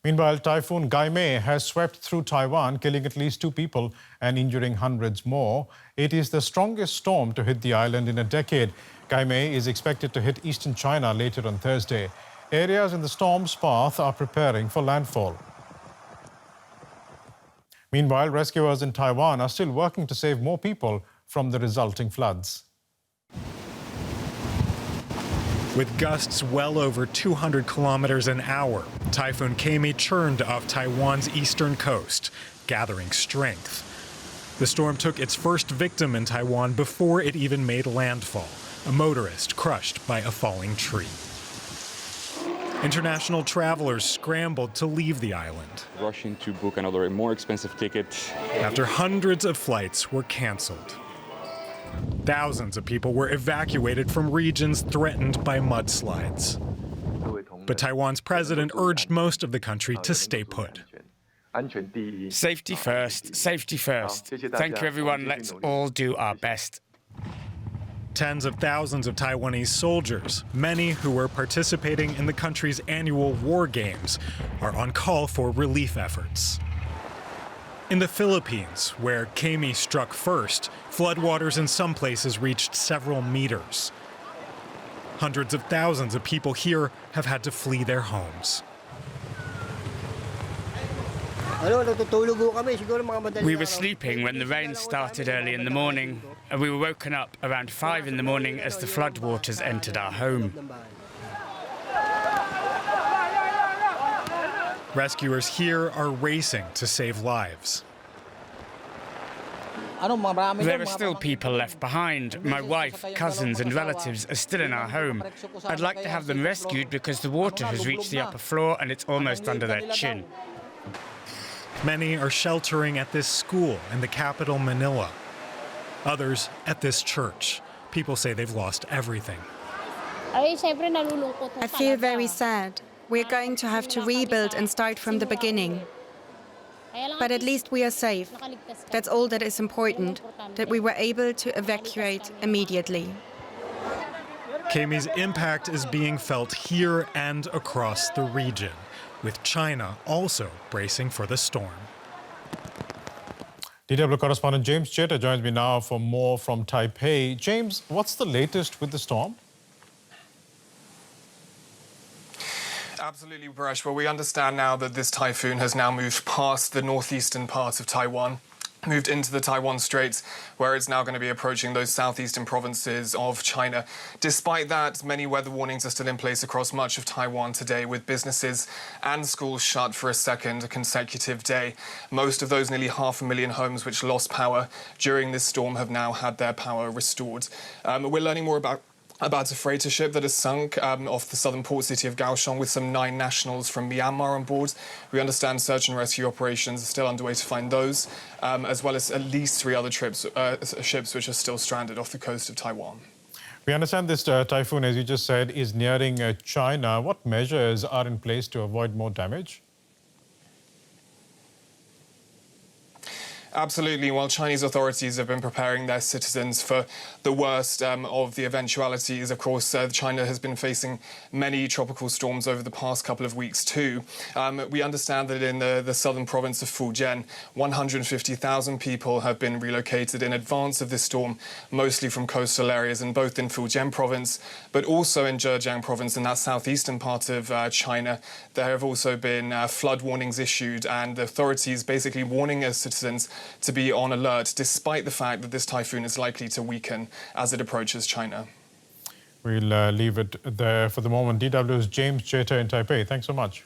Meanwhile, Typhoon Gaemi has swept through Taiwan, killing at least 2 people and injuring hundreds more. It is the strongest storm to hit the island in a decade. Gaemi is expected to hit eastern China later on Thursday. Areas in the storm's path are preparing for landfall. Meanwhile, rescuers in Taiwan are still working to save more people from the resulting floods. With gusts well over 200 kilometers an hour, Typhoon Gaemi churned off Taiwan's eastern coast, gathering strength. The storm took its first victim in Taiwan before it even made landfall, a motorist crushed by a falling tree. International travelers scrambled to leave the island, rushing to book another more expensive ticket after hundreds of flights were canceled. Thousands of people were evacuated from regions threatened by mudslides. But Taiwan's president urged most of the country to stay put. Safety first, safety first. Thank you, everyone. Let's all do our best. Tens of thousands of Taiwanese soldiers, many who were participating in the country's annual war games, are on call for relief efforts. In the Philippines, where Gaemi struck first, floodwaters in some places reached several meters. Hundreds of thousands of people here have had to flee their homes. We were sleeping when the rain started early in the morning, and we were woken up around 5 in the morning as the floodwaters entered our home. Rescuers here are racing to save lives. There are still people left behind. My wife, cousins and relatives are still in our home. I'd like to have them rescued because the water has reached the upper floor and it's almost under their chin. Many are sheltering at this school in the capital, Manila. Others at this church. People say they've lost everything. I feel very sad. We're going to have to rebuild and start from the beginning. But at least we are safe. That's all that is important, that we were able to evacuate immediately. Gaemi's impact is being felt here and across the region, with China also bracing for the storm. DW correspondent James Cheta joins me now for more from Taipei. James, what's the latest with the storm? Absolutely, Paresh. Well, we understand now that this typhoon has now moved past the northeastern part of Taiwan, moved into the Taiwan Strait, where it's now going to be approaching those southeastern provinces of China. Despite that, many weather warnings are still in place across much of Taiwan today, with businesses and schools shut for a second consecutive day. Most of those nearly 500,000 homes which lost power during this storm have now had their power restored. We're learning more about a freighter ship that has sunk off the southern port city of Kaohsiung with some 9 nationals from Myanmar on board. We understand search and rescue operations are still underway to find those, as well as at least 3 other ships which are still stranded off the coast of Taiwan. We understand this typhoon, as you just said, is nearing China. What measures are in place to avoid more damage? Absolutely. While Chinese authorities have been preparing their citizens for the worst of the eventualities, of course, China has been facing many tropical storms over the past couple of weeks too. We understand that in the southern province of Fu-Shun, 150,000 people have been relocated in advance of this storm, mostly from coastal areas, and both in Fu-Shun province, but also in Zhejiang province, in that southeastern part of China. There have also been flood warnings issued, and the authorities basically warning citizens to be on alert, despite the fact that this typhoon is likely to weaken as it approaches China. We'll leave it there for the moment. DW's James Cheta in Taipei. Thanks so much.